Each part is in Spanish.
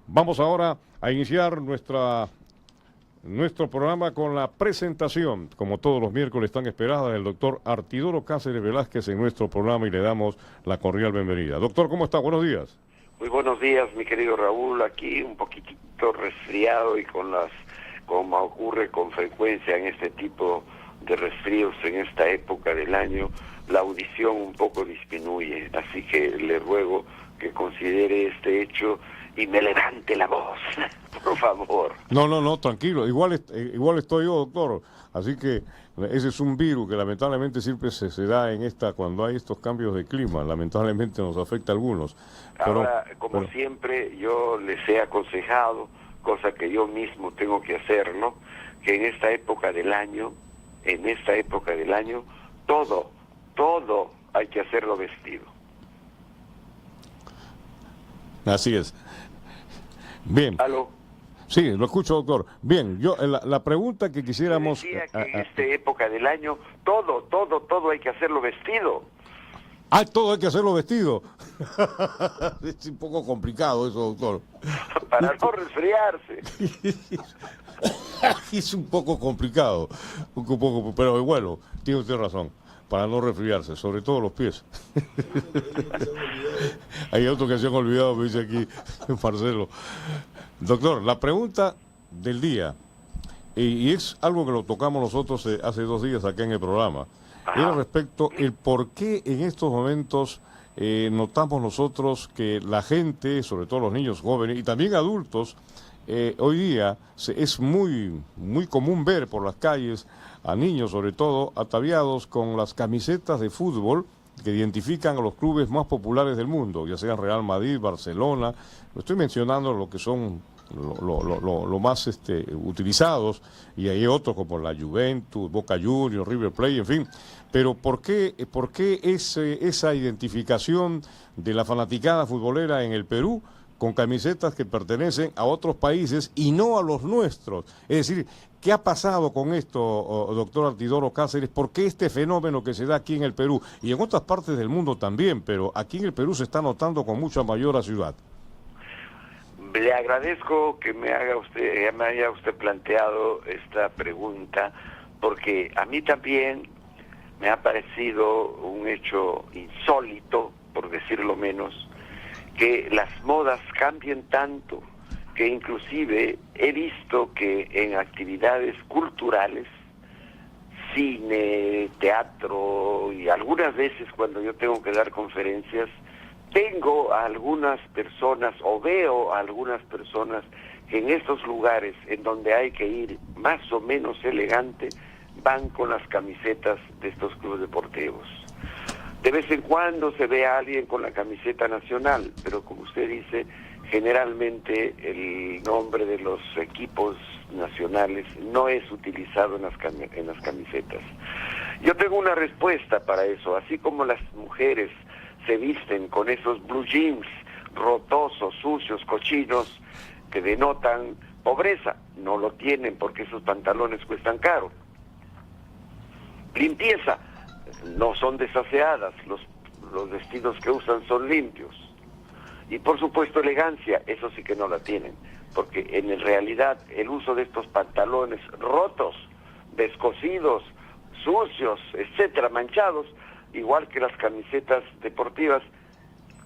Vamos ahora a iniciar nuestro programa con la presentación, como todos los miércoles tan esperada, del doctor Artidoro Cáceres Velázquez en nuestro programa y le damos la cordial bienvenida. Doctor, ¿cómo está? Buenos días. Muy buenos días, mi querido Raúl, aquí un poquitito resfriado y como ocurre con frecuencia en este tipo de resfríos en esta época del año, la audición un poco disminuye, así que le ruego que considere este hecho y me levante la voz, por favor. No, tranquilo, igual estoy yo, doctor, así que ese es un virus que lamentablemente siempre se da cuando hay estos cambios de clima, lamentablemente nos afecta a algunos. Ahora, como siempre, yo les he aconsejado, cosa que yo mismo tengo que hacer, ¿no?, que en esta época del año, todo hay que hacerlo vestido. Así es. Bien. ¿Aló? Sí, lo escucho, doctor. Bien, la pregunta que quisiéramos... Yo decía que en esta época del año, todo hay que hacerlo vestido. Ah, todo hay que hacerlo vestido. Es un poco complicado eso, doctor. Para no resfriarse. Es un poco complicado, pero bueno, tiene usted razón, para no resfriarse, sobre todo los pies. Hay otros que se han olvidado, me dice aquí Marcelo. Doctor, la pregunta del día, y es algo que lo tocamos nosotros hace 2 días acá en el programa, era respecto el por qué en estos momentos notamos nosotros que la gente, sobre todo los niños jóvenes y también adultos, hoy día es muy común ver por las calles a niños, sobre todo, ataviados con las camisetas de fútbol que identifican a los clubes más populares del mundo, ya sean Real Madrid, Barcelona. Estoy mencionando lo que son lo más utilizados, y hay otros como la Juventus, Boca Juniors, River Plate, en fin. Pero ¿por qué esa identificación de la fanaticada futbolera en el Perú con camisetas que pertenecen a otros países y no a los nuestros? Es decir, ¿qué ha pasado con esto, doctor Artidoro Cáceres? ¿Por qué este fenómeno que se da aquí en el Perú y en otras partes del mundo también, pero aquí en el Perú se está notando con mucha mayor asiduidad? Le agradezco que me haya usted planteado esta pregunta, porque a mí también me ha parecido un hecho insólito, por decirlo menos, que las modas cambien tanto, que inclusive he visto que en actividades culturales, cine, teatro, y algunas veces cuando yo tengo que dar conferencias, tengo a algunas personas o veo a algunas personas que en estos lugares en donde hay que ir más o menos elegante, van con las camisetas de estos clubes deportivos. De vez en cuando se ve a alguien con la camiseta nacional, pero como usted dice, generalmente el nombre de los equipos nacionales no es utilizado en las camisetas. Yo tengo una respuesta para eso. Así como las mujeres se visten con esos blue jeans rotosos, sucios, cochinos, que denotan pobreza, no lo tienen porque esos pantalones cuestan caro. Limpieza, no son desaseadas, los vestidos que usan son limpios. Y por supuesto elegancia, eso sí que no la tienen, porque en realidad el uso de estos pantalones rotos, descosidos, sucios, etcétera, manchados, igual que las camisetas deportivas,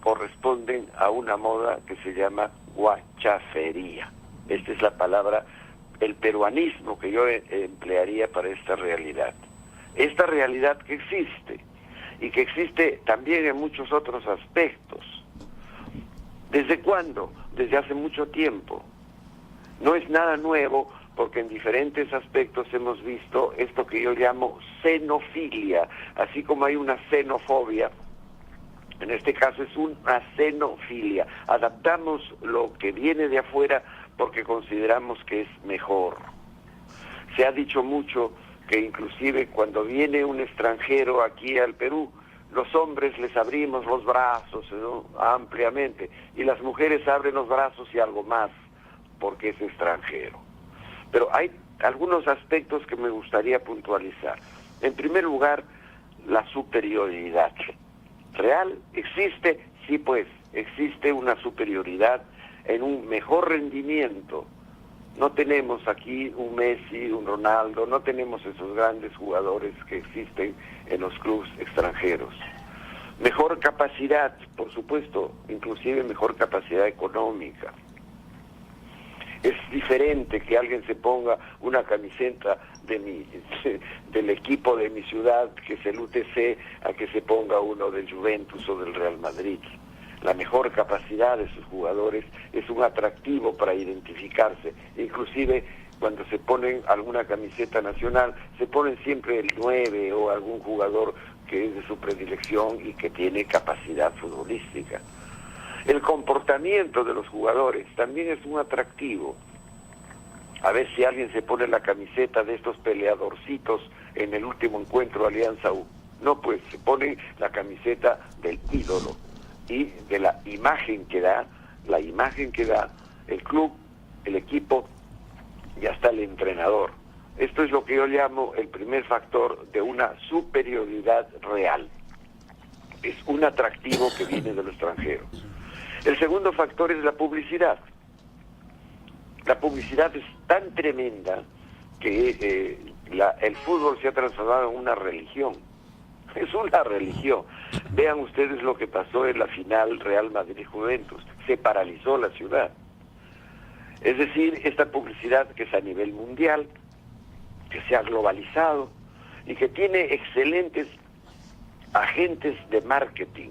corresponden a una moda que se llama guachafería. Esta es la palabra, el peruanismo que yo emplearía para esta realidad. Esta realidad que existe, y que existe también en muchos otros aspectos. ¿Desde cuándo? Desde hace mucho tiempo. No es nada nuevo, porque en diferentes aspectos hemos visto esto que yo llamo xenofilia, así como hay una xenofobia, en este caso es una xenofilia. Adaptamos lo que viene de afuera porque consideramos que es mejor. Se ha dicho mucho que inclusive cuando viene un extranjero aquí al Perú, los hombres les abrimos los brazos, ¿no?, ampliamente, y las mujeres abren los brazos y algo más, porque es extranjero. Pero hay algunos aspectos que me gustaría puntualizar. En primer lugar, la superioridad. ¿Real? ¿Existe? Sí, pues, existe una superioridad en un mejor rendimiento. No tenemos aquí un Messi, un Ronaldo, no tenemos esos grandes jugadores que existen en los clubes extranjeros. Mejor capacidad, por supuesto, inclusive mejor capacidad económica. Es diferente que alguien se ponga una camiseta del equipo de mi ciudad, que es el UTC, a que se ponga uno del Juventus o del Real Madrid. La mejor capacidad de sus jugadores es un atractivo para identificarse. Inclusive cuando se ponen alguna camiseta nacional, se ponen siempre el 9 o algún jugador que es de su predilección y que tiene capacidad futbolística. El comportamiento de los jugadores también es un atractivo. A ver si alguien se pone la camiseta de estos peleadorcitos en el último encuentro Alianza U. No, pues se pone la camiseta del ídolo y de la imagen que da el club, el equipo y hasta el entrenador. Esto es lo que yo llamo el primer factor de una superioridad real. Es un atractivo que viene de lo extranjero. El segundo factor es la publicidad. La publicidad es tan tremenda que el fútbol se ha transformado en una religión. Es una religión. Vean ustedes lo que pasó en la final Real Madrid-Juventus. Se paralizó la ciudad. Es decir, esta publicidad que es a nivel mundial, que se ha globalizado y que tiene excelentes agentes de marketing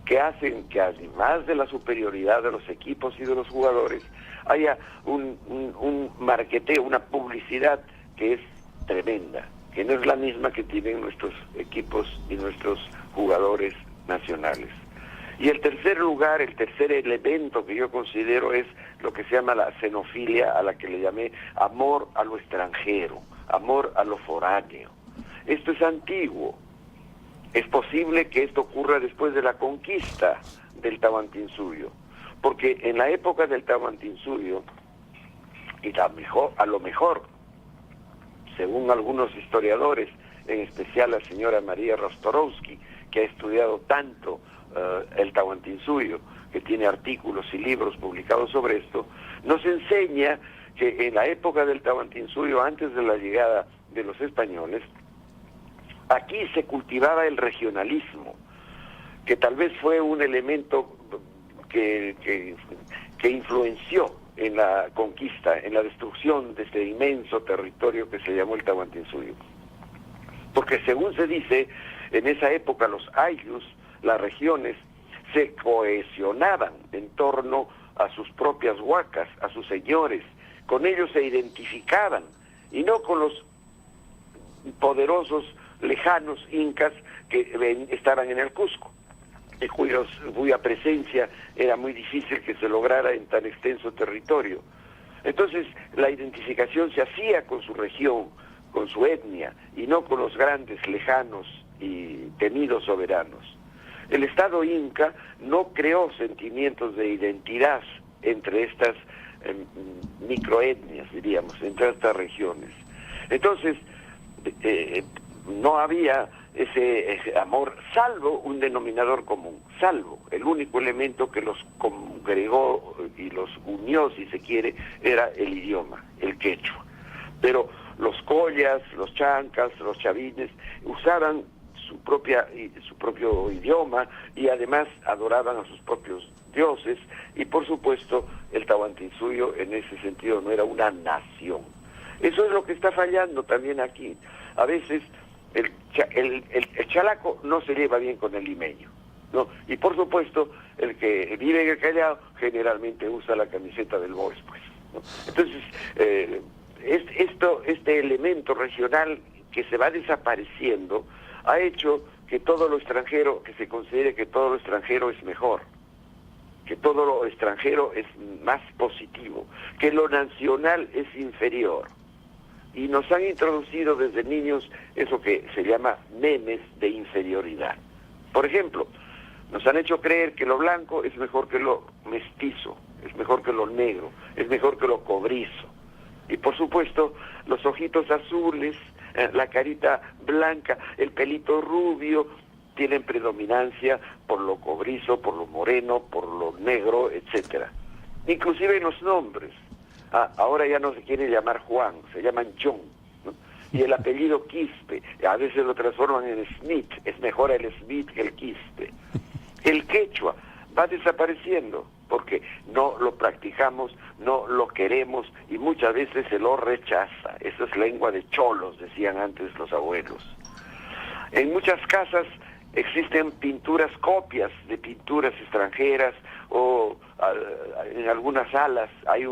que hacen que, además de la superioridad de los equipos y de los jugadores, haya un marketeo, una publicidad que es tremenda, que no es la misma que tienen nuestros equipos y nuestros jugadores nacionales. Y el tercer lugar, el tercer elemento que yo considero es lo que se llama la xenofilia, a la que le llamé amor a lo extranjero, amor a lo foráneo. Esto es antiguo. Es posible que esto ocurra después de la conquista del Tahuantinsuyo, porque en la época del Tahuantinsuyo, y a lo mejor, según algunos historiadores, en especial la señora María Rostorowski, que ha estudiado tanto el Tahuantinsuyo, que tiene artículos y libros publicados sobre esto, nos enseña que en la época del Tahuantinsuyo, antes de la llegada de los españoles, aquí se cultivaba el regionalismo, que tal vez fue un elemento que influenció en la conquista, en la destrucción de este inmenso territorio que se llamó el Tahuantinsuyo. Porque según se dice, en esa época los ayllus, las regiones, se cohesionaban en torno a sus propias huacas, a sus señores. Con ellos se identificaban, y no con los poderosos lejanos incas que estaban en el Cusco, cuya presencia era muy difícil que se lograra en tan extenso territorio. Entonces la identificación se hacía con su región, con su etnia, y no con los grandes, lejanos y temidos soberanos. El Estado inca no creó sentimientos de identidad entre estas microetnias, diríamos, entre estas regiones. Entonces, no había ese amor, salvo un denominador común, salvo el único elemento que los congregó y los unió, si se quiere, era el idioma, el quechua. Pero los collas, los chancas, los chavines usaban su propio idioma y además adoraban a sus propios dioses, y por supuesto el Tahuantinsuyo en ese sentido no era una nación. Eso es lo que está fallando también aquí. A veces el chalaco no se lleva bien con el limeño, ¿no? Y por supuesto el que vive en el Callao generalmente usa la camiseta del Boys, pues, ¿no? Entonces este elemento regional que se va desapareciendo ha hecho que todo lo extranjero, que se considere que todo lo extranjero es mejor, que todo lo extranjero es más positivo, que lo nacional es inferior. Y nos han introducido desde niños eso que se llama memes de inferioridad. Por ejemplo, nos han hecho creer que lo blanco es mejor que lo mestizo, es mejor que lo negro, es mejor que lo cobrizo. Y por supuesto, los ojitos azules, la carita blanca, el pelito rubio, tienen predominancia por lo cobrizo, por lo moreno, por lo negro, etcétera. inclusive en los nombres. Ahora ya no se quiere llamar Juan, se llaman John, ¿no? Y el apellido Quispe, a veces lo transforman en Smith, es mejor el Smith que el Quispe. El quechua va desapareciendo porque no lo practicamos, no lo queremos y muchas veces se lo rechaza. Eso es lengua de cholos, decían antes los abuelos. En muchas casas existen pinturas, copias de pinturas extranjeras, o en algunas salas hay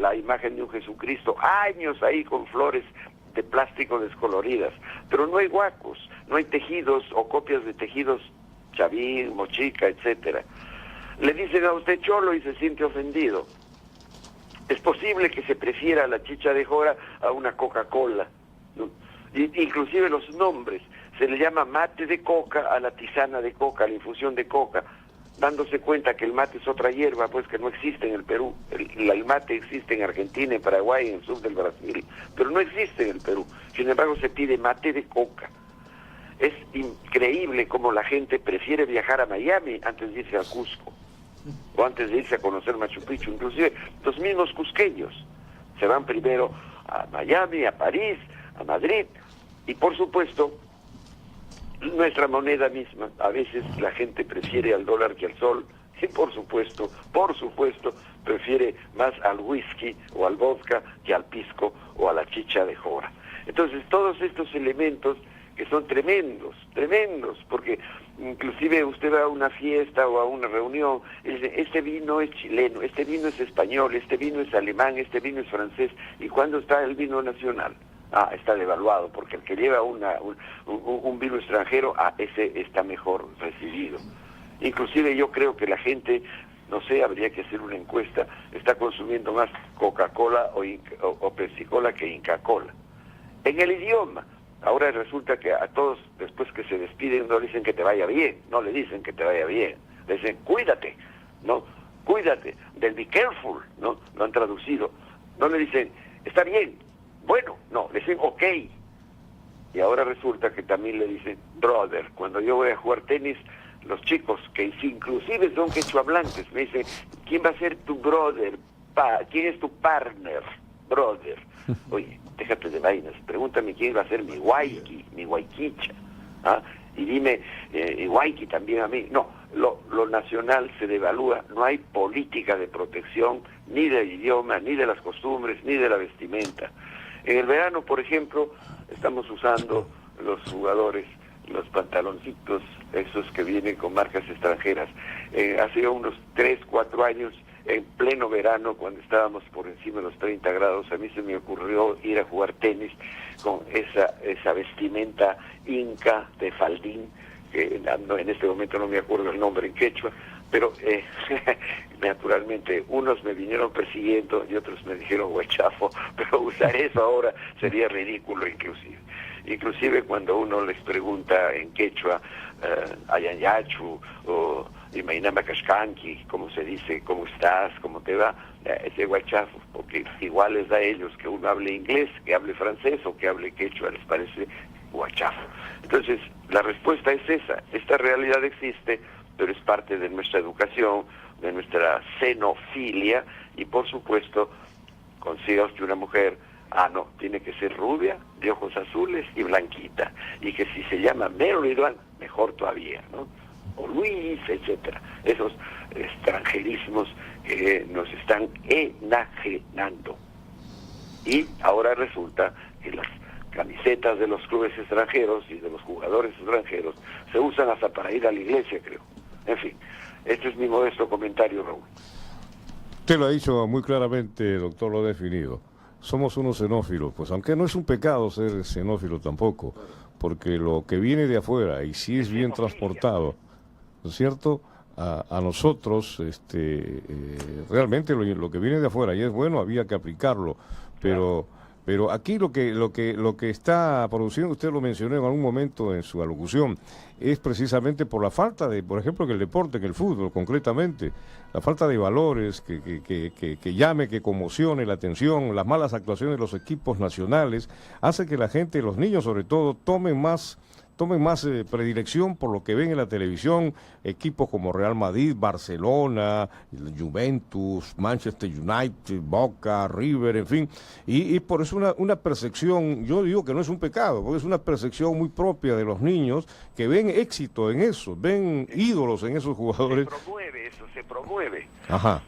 la imagen de un Jesucristo, años ahí con flores de plástico descoloridas, pero no hay huacos, no hay tejidos o copias de tejidos chavín, mochica, etcétera. Le dicen a usted cholo y se siente ofendido. Es posible que se prefiera la chicha de jora a una Coca-Cola, ¿no? Inclusive los nombres, se le llama mate de coca a la tisana de coca, a la infusión de coca, dándose cuenta que el mate es otra hierba, pues que no existe en el Perú. El mate existe en Argentina, en Paraguay, en el sur del Brasil, pero no existe en el Perú. Sin embargo, se pide mate de coca. Es increíble cómo la gente prefiere viajar a Miami antes de irse a Cusco, o antes de irse a conocer Machu Picchu. Inclusive los mismos cusqueños se van primero a Miami, a París, a Madrid, y por supuesto nuestra moneda misma. A veces la gente prefiere al dólar que al sol, y por supuesto, prefiere más al whisky o al vodka que al pisco o a la chicha de jora. Entonces todos estos elementos que son tremendos, porque inclusive usted va a una fiesta o a una reunión y dice, este vino es chileno, este vino es español, este vino es alemán, este vino es francés, ¿y cuándo está el vino nacional? Está devaluado, porque el que lleva un vino extranjero, ese está mejor recibido. Inclusive yo creo que la gente, no sé, habría que hacer una encuesta, está consumiendo más Coca-Cola o Pepsi-Cola que Inca-Cola. En el idioma, ahora resulta que a todos, después que se despiden, no le dicen que te vaya bien, no le dicen que te vaya bien, le dicen cuídate, ¿no? Cuídate, del be careful, ¿no? Lo han traducido. No le dicen, está bien, bueno, no, le dicen ok. Y ahora resulta que también le dicen brother. Cuando yo voy a jugar tenis, los chicos, que inclusive son quechuablantes, me dicen, ¿quién va a ser tu brother? ¿Quién es tu partner? Brother. Oye, déjate de vainas, pregúntame quién va a ser mi waiki, mi waikicha, y dime, waiki también a mí. No, lo nacional se devalúa, no hay política de protección, ni del idioma, ni de las costumbres, ni de la vestimenta. En el verano, por ejemplo, estamos usando los jugadores los pantaloncitos, esos que vienen con marcas extranjeras. Hace unos 3, 4 años, en pleno verano, cuando estábamos por encima de los 30 grados, a mí se me ocurrió ir a jugar tenis con esa vestimenta inca de faldín, que en este momento no me acuerdo el nombre en quechua, pero naturalmente unos me vinieron persiguiendo y otros me dijeron huachafo, pero usar eso ahora sería ridículo inclusive cuando uno les pregunta en quechua ayanyachu o imainama kashkanki, como se dice, cómo estás, cómo te va, ese huachafo, porque igual les da a ellos que uno hable inglés, que hable francés o que hable quechua, les parece huachafo. Entonces la respuesta es esa, esta realidad existe, pero es parte de nuestra educación, de nuestra xenofilia, y por supuesto, consiga usted una mujer, no, tiene que ser rubia, de ojos azules y blanquita, y que si se llama Maryland, mejor todavía, ¿no? O Luis, etcétera. Esos extranjerismos que nos están enajenando. Y ahora resulta que las camisetas de los clubes extranjeros y de los jugadores extranjeros se usan hasta para ir a la iglesia, creo. En fin, este es mi modesto comentario, Raúl. Usted lo ha dicho muy claramente, doctor, lo ha definido. Somos unos xenófilos, pues aunque no es un pecado ser xenófilo tampoco, porque lo que viene de afuera, y si es bien transportado, ¿no es cierto?, a nosotros, realmente lo que viene de afuera y es bueno, había que aplicarlo, pero aquí lo que está produciendo, usted lo mencionó en algún momento en su alocución, es precisamente por la falta de, por ejemplo, en el deporte, en el fútbol concretamente, la falta de valores que llame, que conmocione la atención, las malas actuaciones de los equipos nacionales, hace que la gente, los niños sobre todo, tomen más tomen más predilección por lo que ven en la televisión, equipos como Real Madrid, Barcelona, Juventus, Manchester United, Boca, River, en fin, y por eso una percepción, yo digo que no es un pecado, porque es una percepción muy propia de los niños que ven éxito en eso, ven ídolos en esos jugadores. Se promueve eso, se promueve. Ajá.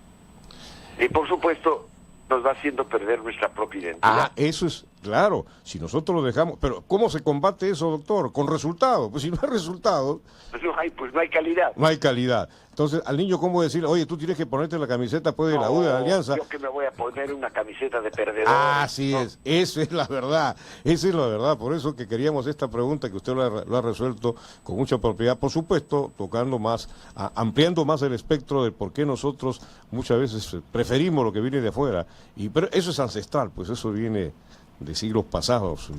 Y por supuesto nos va haciendo perder nuestra propia identidad. Ah, eso es, claro, si nosotros lo dejamos, pero ¿cómo se combate eso, doctor? Con resultados, pues si no hay resultados, Pues no hay calidad. no hay calidad. Entonces, al niño, ¿cómo decirle, oye, tú tienes que ponerte la camiseta pues, de la U de la Alianza? Yo que me voy a poner una camiseta de perdedor. Así es, esa es la verdad, esa es la verdad, por eso que queríamos esta pregunta que usted lo ha resuelto con mucha propiedad, por supuesto, tocando más, ampliando más el espectro de por qué nosotros muchas veces preferimos lo que viene de afuera, pero eso es ancestral, pues eso viene de siglos pasados.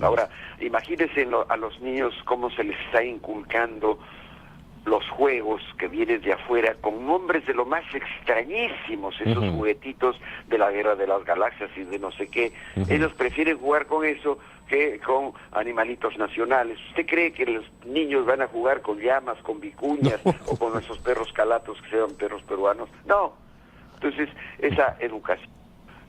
Ahora, imagínense a los niños cómo se les está inculcando los juegos que vienen de afuera con nombres de lo más extrañísimos, esos juguetitos de la Guerra de las Galaxias y de no sé qué. Ellos prefieren jugar con eso que con animalitos nacionales. ¿Usted cree que los niños van a jugar con llamas, con vicuñas o con esos perros calatos que sean perros peruanos? No. Entonces, esa educación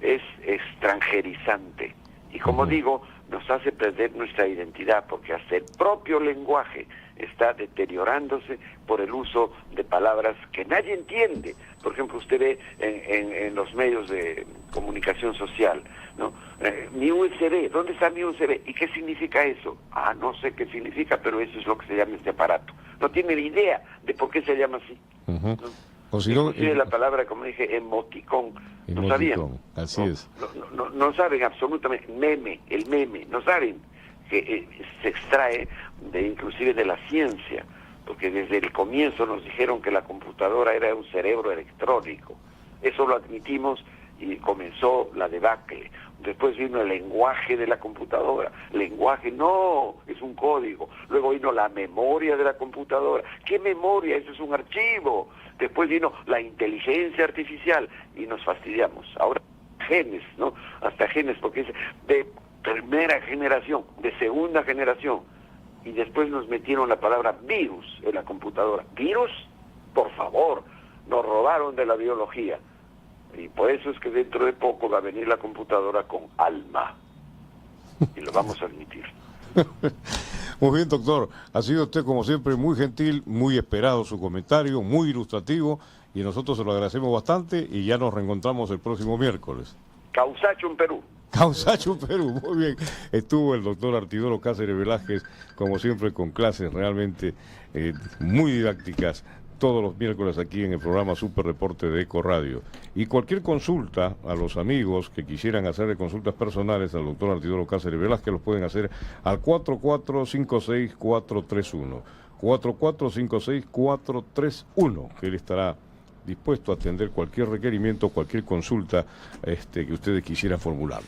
es extranjerizante y, como digo, nos hace perder nuestra identidad, porque hasta el propio lenguaje está deteriorándose por el uso de palabras que nadie entiende. Por ejemplo, usted ve en los medios de comunicación social, ¿no? Mi USB, ¿dónde está mi USB? ¿Y qué significa eso? Ah, no sé qué significa, pero eso es lo que se llama este aparato. No tiene ni idea de por qué se llama así. ¿No? O si no, inclusive la palabra, como dije, emoticón, no sabían. Así es. No saben absolutamente, el meme, no saben que se extrae inclusive de la ciencia, porque desde el comienzo nos dijeron que la computadora era un cerebro electrónico. Eso lo admitimos y comenzó la debacle. Después vino el lenguaje de la computadora. Lenguaje, no, es un código. Luego vino la memoria de la computadora. ¿Qué memoria? Eso es un archivo. Después vino la inteligencia artificial y nos fastidiamos. Ahora genes, ¿no? Hasta genes, porque es de primera generación, de segunda generación. Y después nos metieron la palabra virus en la computadora. ¿Virus? Por favor, nos robaron de la biología. Y por eso es que dentro de poco va a venir la computadora con alma. Y lo vamos a admitir. Muy bien, doctor. Ha sido usted, como siempre, muy gentil, muy esperado su comentario, muy ilustrativo, y nosotros se lo agradecemos bastante y ya nos reencontramos el próximo miércoles. Causacho en Perú. Causacho en Perú, muy bien. Estuvo el doctor Artidoro Cáceres Velázquez, como siempre, con clases realmente muy didácticas, todos los miércoles aquí en el programa Super Reporte de Eco Radio. Y cualquier consulta a los amigos que quisieran hacerle consultas personales al doctor Artidoro Cáceres Velázquez los pueden hacer al 4456-431. 4456-431, que él estará dispuesto a atender cualquier requerimiento, cualquier consulta que ustedes quisieran formular.